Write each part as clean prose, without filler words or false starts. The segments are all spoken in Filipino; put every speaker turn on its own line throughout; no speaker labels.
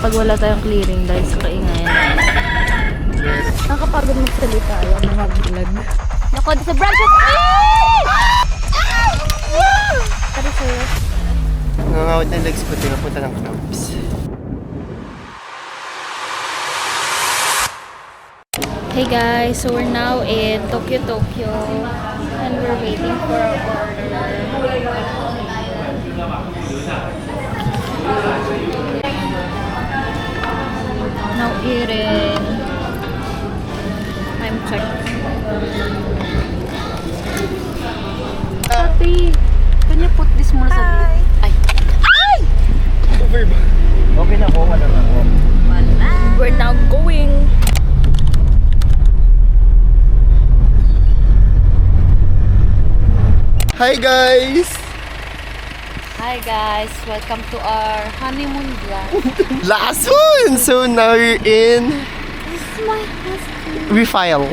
pag wala tayong clearing dahil sa kaingayan. Nakakapagod magsalita. Ayaw na mag-vlog. Naku, sa branch of... Tari sa'yo.
Nangangawit ng legs ko, tinapunta ng clubs.
Hey guys, so we're now in Tokyo and we're waiting for our order. Now eating. Time check. Happy. Can you put this muna sa video? Ay! Ay!
Over ba? Okay na ako, wala na ako.
We're now going.
Hi guys!
Hi guys, welcome to our honeymoon vlog.
Last one! So now we're in
This is my husband.
Refile.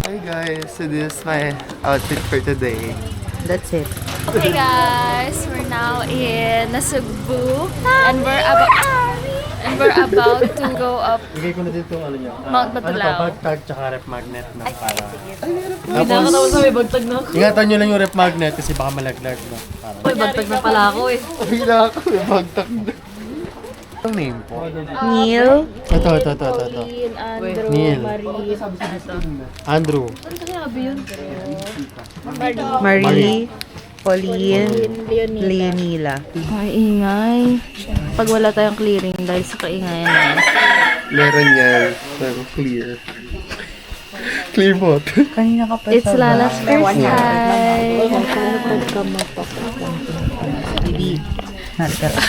Hi guys, so this is my outfit for today.
That's it.
Hey guys, we're now in Cebu and we're about to go up
Bigay ko na dito ano niya.
Mount Batulao.
Bagtag tsaka rep magnet na para.
Nakakatawa sa may bagtag na.
Ingatan nyo lang yung rep magnet kasi baka malaglag no. Para.
May bagtag na pala ako eh.
Bigla ako, may bagtak na. Ang name po?
Neil.
Ito.
Pauline, Andrew,
Neil.
Marie,
Andrew.
Marie. Pauline.
Leonida.
Leonila.
Ay, ingay. Pag wala tayong clearing dahil sa kaingayan.
Meron yan. Pero clear. Clear bot.
Kanina ka pa
It's Lala's first time.
Bibi. Natara.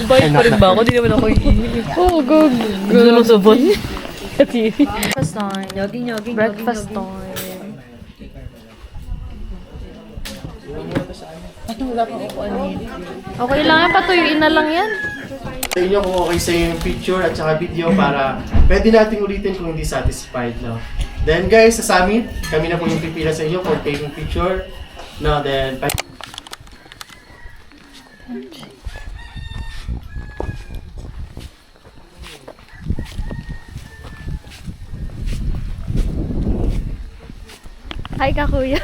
Bait pa rin ba ako? Di naman ako iinig.
Oh, go.
Gusto nung sabon.
Breakfast time.
Jogging.
Breakfast time. Okay lang yan, patuyuin na lang yan.
Sa inyo kung okay sa yung picture at saka video para pwede natin ulitin kung hindi satisfied. No? Then guys, sa summit, kami na po yung pipila sa inyo for taking picture. No, then
Hi ka, kuya.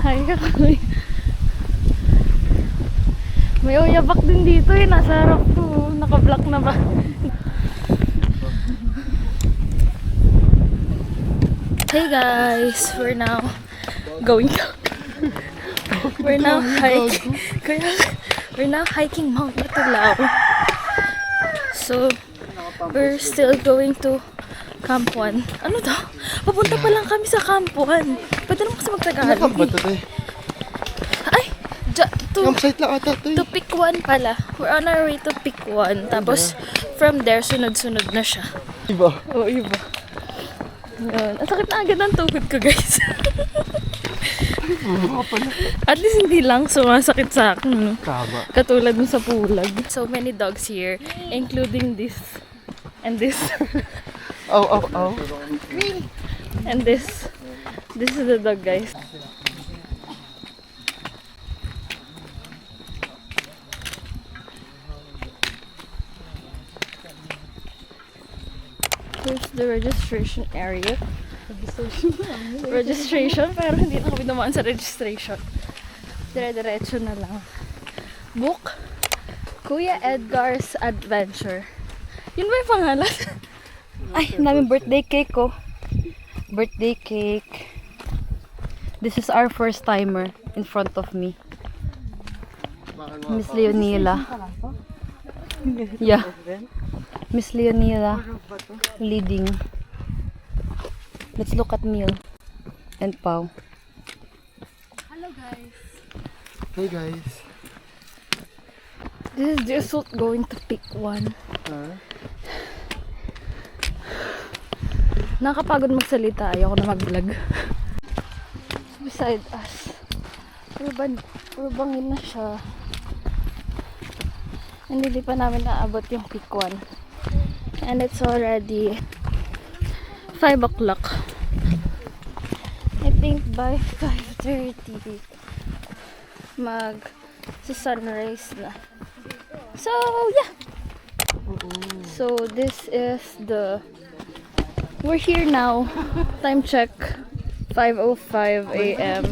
Hi ka, kuya. May uyabak din dito eh. Nasa harap ko. Naka-block na ba? Hey guys, we're now going down. We're now hiking. We're now hiking Mount Batulao. So, we're still going to Camp 1. Ano daw? Papunta pa lang kami sa Camp 1. Pwede naman kasi magtagalog.
Nakam ba ito tayo?
Ay!
Campsite lang ata ito.
To pick 1 pala. We're on our way to pick 1. Tapos, from there, sunod-sunod na siya.
Iba.
Oo, iba. Yan. Ang sakit na agad ng tuhod ko, guys. At least hindi lang sumasakit sa akin. No?
Tama.
Katulad mo sa pulag. So many dogs here, including this. And this.
Oh.
And this. This is the dog, guys. Here's the registration area. Registration, pero hindi na kami dumaan sa registration. Dire-diretso na lang. Book Kuya Edgar's Adventure. Yun ba yung pangalan? Ay, ang daming birthday cake ko. Birthday cake. This is our first timer in front of me. Miss Leonila. Yeah. Miss Leonila leading. Let's look at Neil and Pau. Hello guys.
Hey guys.
This is just going to pick 1. Nakakapagod magsalita. Ayoko na mag-vlog. Beside us. Rubangin na siya. Hindi pa namin naabot yung pick 1. And it's already 5 o'clock. think by 5:30 sunrise na. So yeah. So this is we're here now. Time check 5:05 a.m.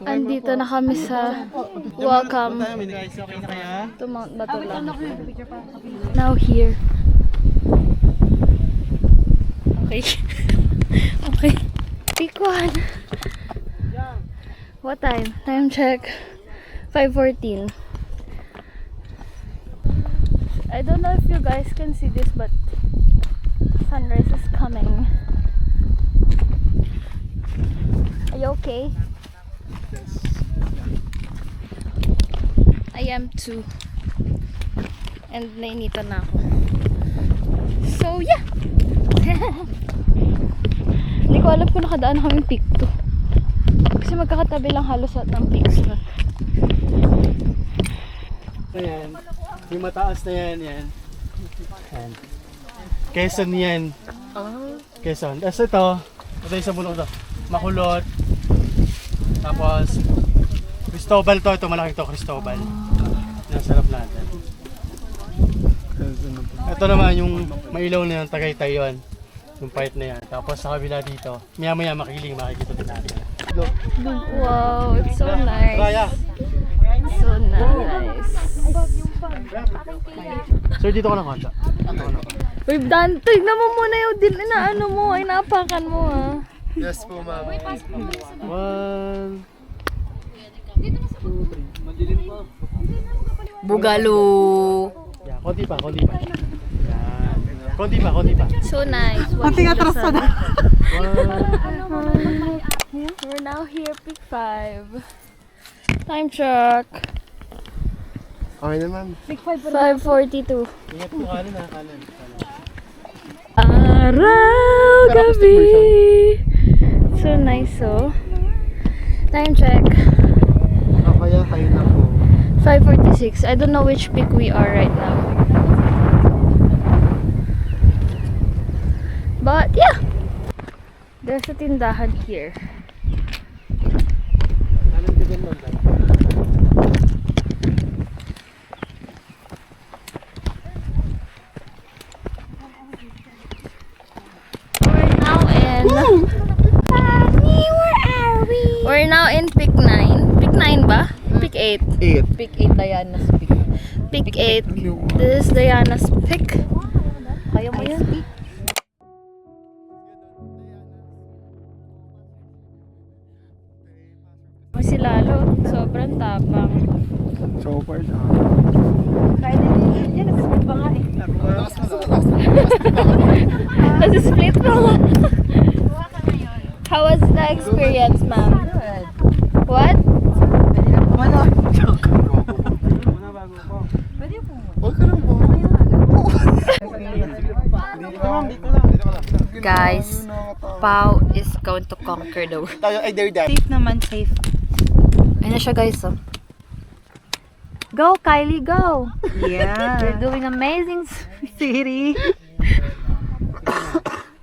Andito na kami sa welcome to Mount Batulang. Now here. Okay. Okay. Pick one. What time? Time check 5:14. I don't know if you guys can see this, but sunrise is coming. Are you okay? I am too. And nainitan na ako. So yeah. Hindi ko alam kung nakadaan na kami peak 2. Kasi magkakatabi lang halos lahat ng peaks na.
Ayan. Yung mataas na yan. Ayan. Quezon yan. Quezon. Tapos ito yung sa bulong ito. Makulot. Tapos, Cristobal to. Ito malaki to, Cristobal. Yan, sarap natin. Ito naman yung mailaw na yung Tagaytay yun. Yung part na yan. Tapos sa kabila dito, maya makikiling, makikita din natin.
Wow, it's so nice.
Raya!
So nice.
Sir, dito ka na konta.
Uy, Dan, tignan mo muna yung inaano mo, ay napakan mo ah.
Yes po, ma'am.
1, 2, 3.
Bugalo.
Yeah, konti pa. Yan. Konti pa.
So nice.
Konting atras pa na.
We're now here, peak 5. Time check.
Okay na, ma'am.
5:42.
Ingat po kanan.
Araw, gabi. So nice, oh. Time check.
Kaya kayo na po.
5:46. I don't know which peak we are right now. But yeah. There's a tindahan here. We're now in peak 9. Peak 9 ba? Peak 8.
8.
Pick 8 Diana's pick.
Peak 8. This is Diana's peak.
Kaya mo yan.
Si Lalo, sobrang tapang.
So far na.
Kaya din yan. Nag-split pa nga eh.
Nag-split pa nga. How was the experience, ma'am? What?
Ano?
Joke. Huwag ka lang po.
Guys, Pau is going to conquer the world.
Tayo, I dare that.
Safe naman, safe. Ayun na siya, guys, oh. Go, Kylie, go! Yeah. You're doing amazing, Siri.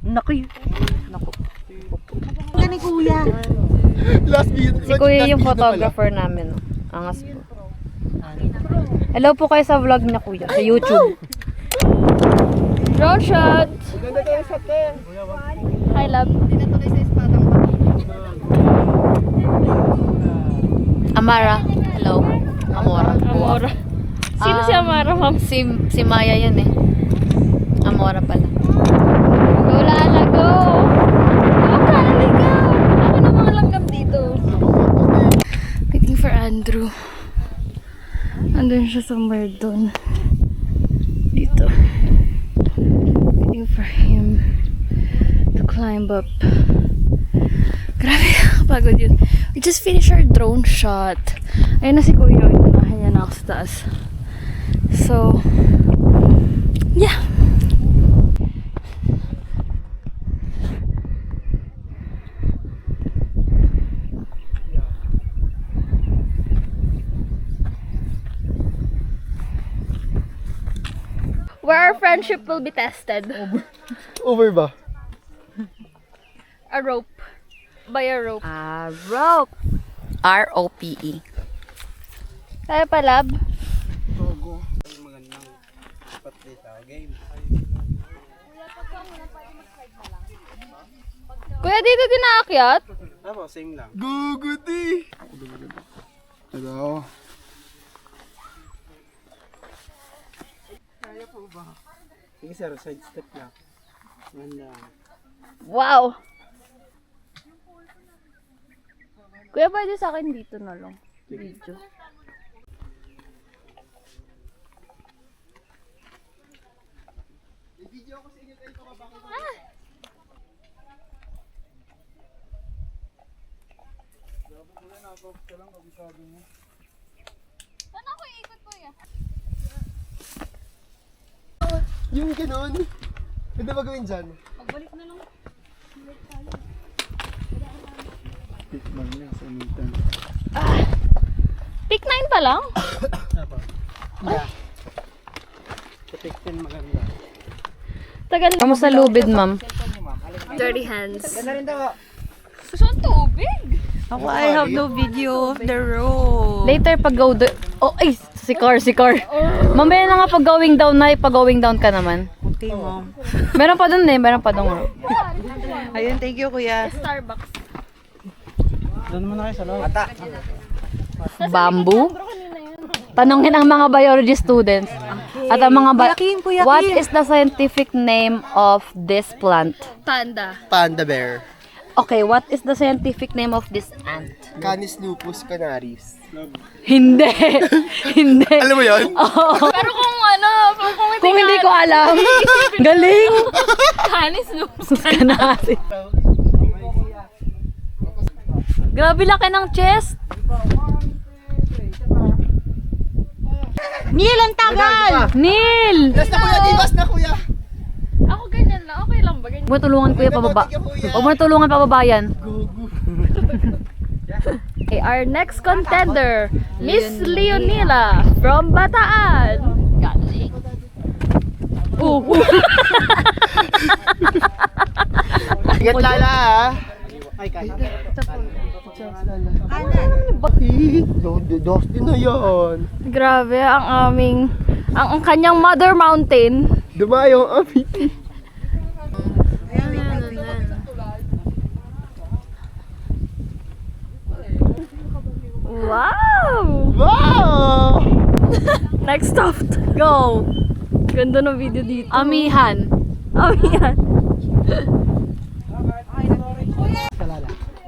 Naku. Ni Kuya.
Last minute.
Si Kuya yung photographer namin. Angas po. Hello po kayo sa vlog niya, Kuya. Sa YouTube.
Drone shot!
Ganda tayo shot eh.
Hi, love.
Amara. Hello. Amora.
Amora. Sino si Amara, ma'am?
Si Maya yan eh. Amora pala.
Go, Lala, go! Go, Kylie, go! Ako na mga langgam dito. Waiting for Andrew. Andun siya somewhere dun. Dito. Waiting for him to climb up. Grabe, kapagod yun. We just finished our drone shot. Ayun na si Kuya. Inunahan niya na ako sa taas. So, yeah. Where our friendship will be tested.
Over ba?
A rope. By a rope.
Rope. R-O-P-E.
Kaya pa, lab? Kuya, dito din naakyat?
Apo, same lang.
Gugudi!
Hello. Sige sir, side step lang. Ganda.
Wow! Kuya, pwede sa akin dito na lang. Video. Saan ako iikot, kuya?
Yung ganun. Ano ba gawin dyan?
Pagbalik na lang.
Tikman niya sa mitan.
Pick 9 pa lang?
Apo. Yeah. Protectin maganda.
Tagal na.
Kamusta lubid, ma'am?
Dirty hands.
Ganda rin daw.
Saan tubig?
Ako, I have no video of the road.
Later, pag go do... Oh, ay! Si Car. Mamaya na nga pag going down na, pag going down ka naman.
Okay, mom.
Meron pa dun meron pa dun.
Ayun, thank you, kuya.
Starbucks.
Doon muna kayo sa loob.
Bamboo? Tanungin ang mga biology students. At ang mga
Kuya Kim.
what is the scientific name of this plant?
Panda.
Panda bear.
Okay, what is the scientific name of this ant?
Canis lupus canaris.
Hindi. Hindi.
Alam mo yun?
Pero kung ano,
Kung hindi ko alam. Galing.
Hanis no.
Kanari. Grabe laki ng chest.
Neil, ang tagal!
Neil!
Last na kuya, divas na kuya.
Ako ganyan lang. Okay lang ba? Ganyan.
Huwag mo tulungan kuya pababa. Huwag mo tulungan pababa yan.
Okay, our next contender, Miss Leonila from Bataan. Galing.
Ingat lala ha.
Ay, kaya.
Dos din na yan.
Grabe ang ang kanyang mother mountain.
Dumayo ang amiti.
Wow!
Wow!
Next stop, go! Ganda ng video dito.
Amihan.
Yan.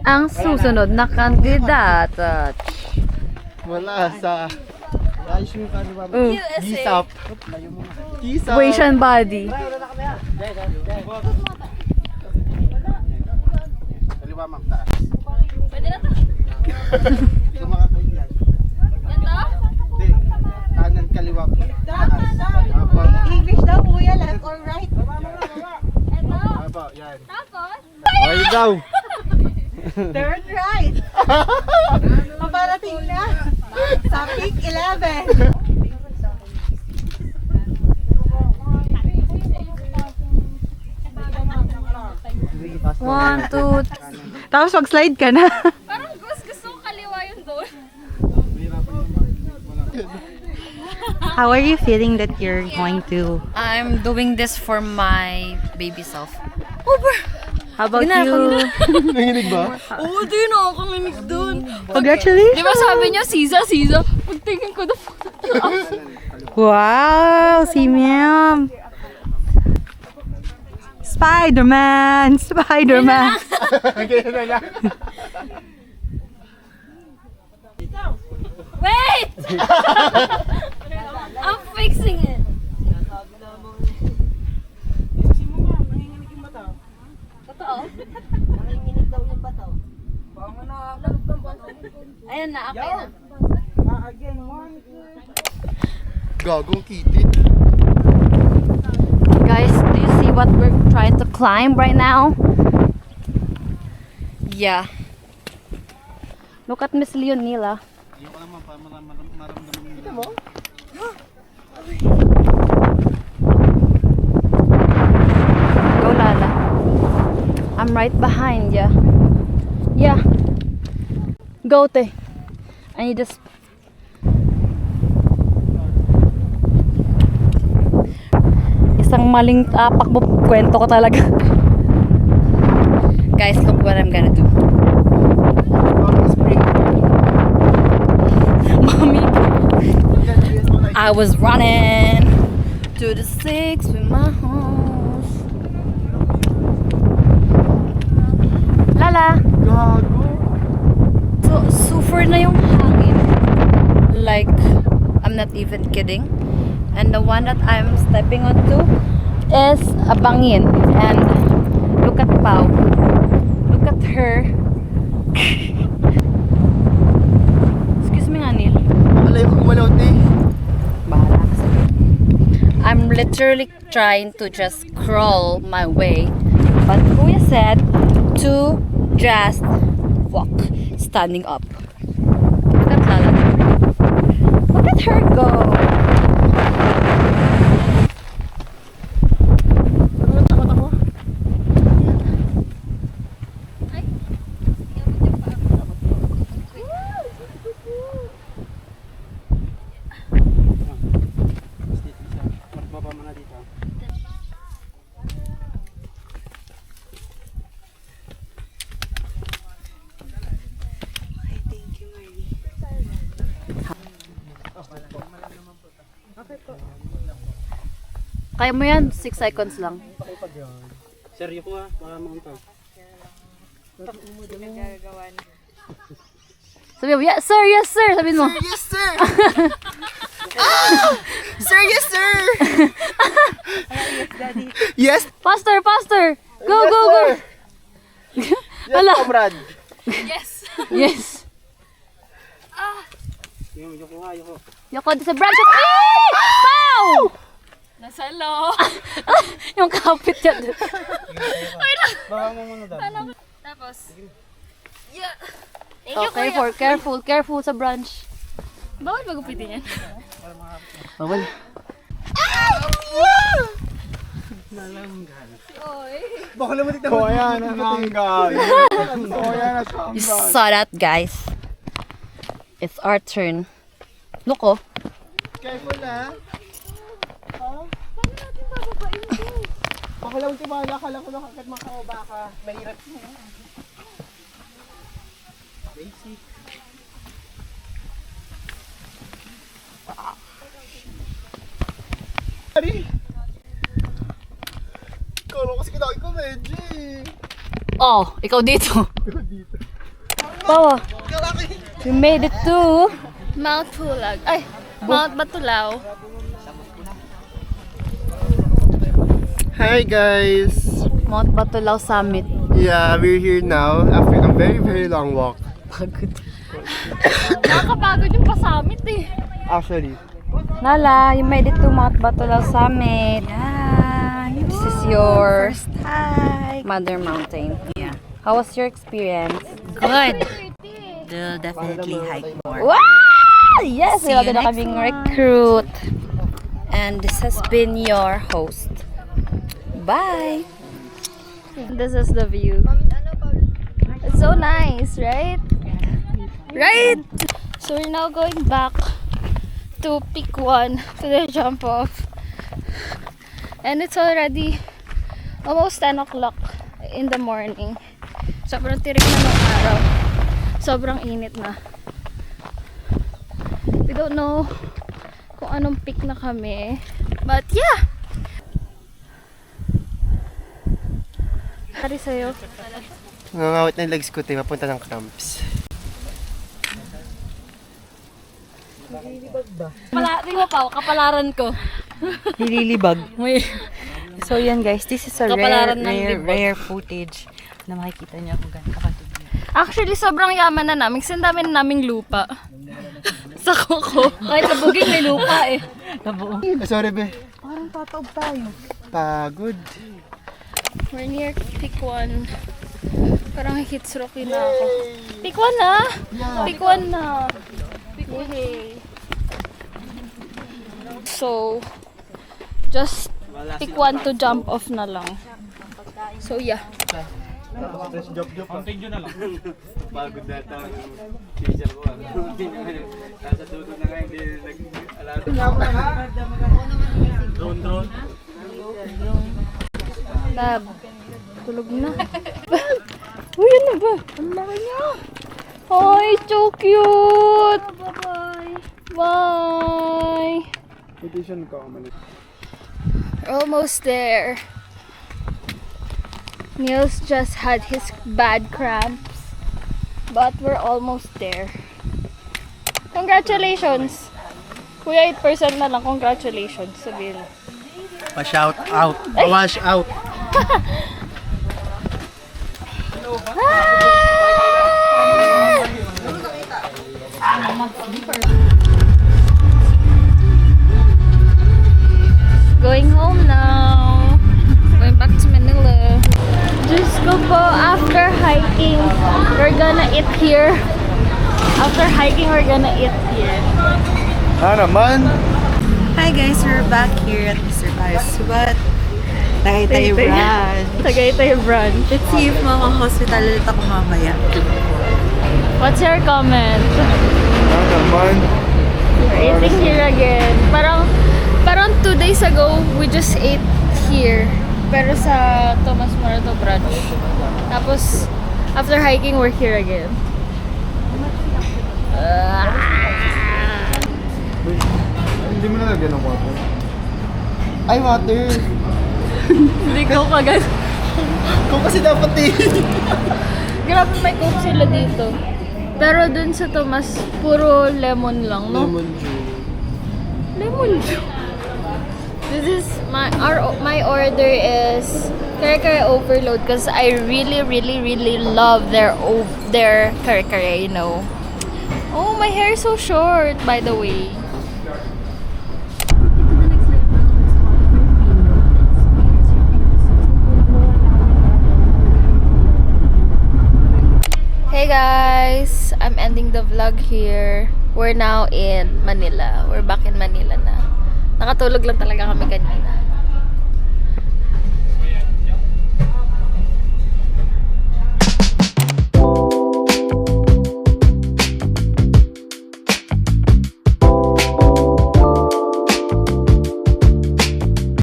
Ang susunod na kandidato.
Wala sa
Ayos yung kaniwa mo.
gisap. Gisap.
Asian body.
Kaliwa ma'am, taas.
Pwede na to.
Hindi ko makakailan.
Ganda?
Hindi. Kanan kaliwa. Taas. Apo.
English daw, kuya. Left or right?
Ito.
Apo, yan.
Tapos?
Ay daw.
Turn right. Paparating na. Sa peak 11.
One, two,
Tapos mag-slide ka na.
Parang gusto ko kaliwa yun doon.
How are you feeling that you're going to?
I'm doing this for my baby self.
How about
Gina,
you?
Nanginig ba?
Oo, di na ako kaminig doon.
Congratulations!
Di ba sabi niya, Siza? Pagtingin ko na
Wow! Si Ma'am! Spider-Man! Spider-Man!
Ganyan na lang.
Wait! I'm fixing it. Totoo? Ayun na, okay na.
Gagong kitit.
Guys, do you see what we're trying to climb right now? Yeah. Look at Miss Leonila.
Hindi ko naman pa maramdaman nila.
mo?
Go Lala. I'm I'm right behind ya. Yeah. Go, te. I need just. Isang maling takbo kwento ko talaga. Guys, look what I'm gonna do. Mommy, I was running to the 6 with my house. Lala. So, super na yung hangin. Like, I'm not even kidding. And the one that I'm stepping onto is a bangin. And look at Pau. Look at her. Excuse me nga, Neil.
Malay mo kumalaw, te.
Bahala ka sa I'm literally trying to just crawl my way. But Kuya said to just walk, standing up. Look at Lala. Look at her go.
Magbaba mo na dito.
Kaya mo yan, 6 seconds lang.
Seryo ko nga, baka maunta.
Sabi mo, yes sir, sabi mo.
Yes, sir! Ah! Sir, yes, sir! Yes,
Faster. Go,
yes,
go.
sir!
Hala.
Yes, comrade!
Yes.
Yoko nga, yoko.
Yoko sa branch of Pow!
Nasa loob.
Yung kapit yan.
Baka mo muna dami.
Tapos,
Okay, careful sa branch.
bawal magupitin yan.
Bawal.
Baka naman tignan mo. Kuya na nanggal. Kuya na
You saw that, guys. It's our turn. Look, oh.
Careful na. Baka lang tumala. Akala ko lang agad makauba ka. Mahirap siya. Basic. Ari! Kala kasi kinakit ko medyo eh.
Oh, ikaw dito. Pawa. We made it to
Mount Pulag. Ay, Mount Batulao.
Hi guys!
Mount Batulao Summit.
Yeah, we're here now after a very, very long walk.
Nakakapagod yung pasamit eh.
Actually.
Lala, you made it to Mount Batulao Summit. Yeah. This is your mother mountain.
Yeah.
How was your experience?
Good. We'll definitely hike more.
Wow! Yes,
See you
wala na
next
kaming
one.
recruit. And this has been your host. Bye!
This is the view. It's so nice, right? Right? So we're now going back to pick 1 to the jump off. And it's already almost 10 o'clock in the morning. Sobrang tirik na ng araw. Sobrang init na. We don't know kung anong pick na kami. But yeah! Hari sa'yo.
Nangangawit ng legs ko tayo, mapunta ng cramps.
Tingnan mo pa, kapalaran ko.
Nililibag.
May
So yan guys, this is a
Kapalaran ng libag.
rare footage na makikita niyo kung gaano kakatubig.
Actually, sobrang yaman na namin kasi ang dami na naming lupa. Sa Coco.
kahit sa buging may lupa eh.
Sorry be.
Parang tataob tayo.
Pagod.
We're near Pick 1. Parang hitsroki na ako. Pick 1 na! Pick 1 na! Yay! So, just pick 1 to jump off na lang. So yeah.
Fresh job.
Continue na lang.
Pagod na ito. Teacher ko. Nasa dulo na nga, hindi nag-alala.
Drone.
Lab. Tulog na. Uy, ano ba? Ang laki niya. Ay, so cute. Bye-bye. Bye.
Petition ka.
Almost there. Niels just had his bad cramps, but we're almost there. Congratulations! Kuya, 8% na lang. Congratulations. Sabihin mo.
Pa-shout out. Wash out.
Going home now. Going back to Manila. Just go po, after hiking, we're gonna eat here. After hiking, we're gonna eat here.
Naman?
Hi guys, we're back here at Mr. Subat. Tagaytay branch.
Tagaytay branch.
Let's see if maka-hospital ulit ako mamaya.
What's your comment?
Naman?
We're eating here again. Parang 2 days ago, we just ate here. Pero sa Tomas Morato branch. Tapos, after hiking, we're here again.
Hindi mo nalagyan ng water. Ay, water!
Hindi ko kagad.
Kung kasi dapat eh.
Grabe, may coke sila dito. Pero dun sa Tomas, puro lemon lang, no?
Lemon juice.
Lemon juice. This is my order is kare-kare overload because I really love their kare-kare, you know. Oh, my hair is so short, by the way. Hey guys, I'm ending the vlog here. We're now in Manila. We're back in Manila na. Nakatulog lang talaga kami kanina.